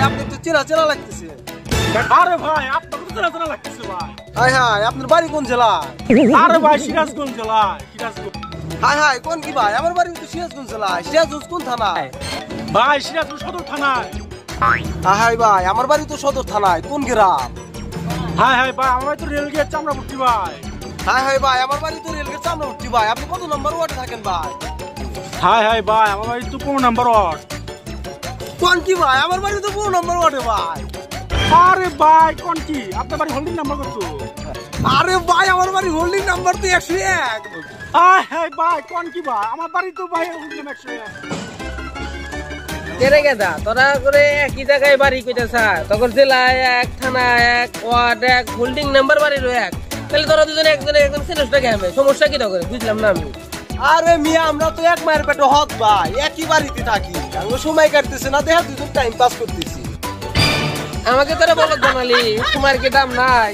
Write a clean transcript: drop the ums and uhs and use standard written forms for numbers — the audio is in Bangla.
আপনি তো চেনা চেনা লাগতেছে। আরে ভাই আপনার তো চেনা চেনা লাগতেছে ভাই। হাই হাই আপনার বাড়ি কোন জেলা? আরে ভাই সিরাজগঞ্জ জেলা, সিরাজগঞ্জ। হাই হাই কোন কি ভাই? আমার বাড়ি তো সিরাজগঞ্জ জেলা। সিরাজগঞ্জ কোন থানায়? ভাই সিরাজগঞ্জ সদর থানায়। হাই হাই ভাই আমার বাড়ি তো সদর থানায়। কোন গ্রাম? হাই হাই ভাই আমার তো রেলগেট চামড়াপট্টি ভাই। হাই হাই ভাই আমার বাড়ি তো রেলগেট চামড়াপট্টি ভাই। আপনি কত নম্বর ওয়ার্ডে থাকেন ভাই? হাই হাই ভাই আমার বাড়ি তো 15 নম্বর ওয়ার্ড। কোন কি ভাই? আমার বাড়ি তো 15 নম্বর ওয়ার্ডে ভাই। আরে ভাই কোন কি আপনার বাড়ি হোল্ডিং নাম্বার কত? আরে ভাই আমার বাড়ি হোল্ডিং নাম্বার তো 101। হাই হাই ভাই কোন কি ভাই? আমার বাড়ি তো ভাই হোল্ডিং 101। কেরে গেদা তোরা করে একই জায়গায় বাড়ি কইতেছা, তখন জেলায় এক, থানায় এক, ওয়ার্ড এক, হোল্ডিং নাম্বার বাড়ির এক। তাহলে তোরা দুজনে একজনে একজন সেলসটা কেমন সমস্যা কি তখন বুঝলাম না আমি। আরে মিয়া আমরা তো এক মায়ের পেটে হক ভাই, একই বাড়িতে থাকি। আমরা সময় কাটতেছে না, দেখা দুজন টাইম পাস করতেছি। আমাকে তোরা বলত বানালি, তোমার কি দাম নাই?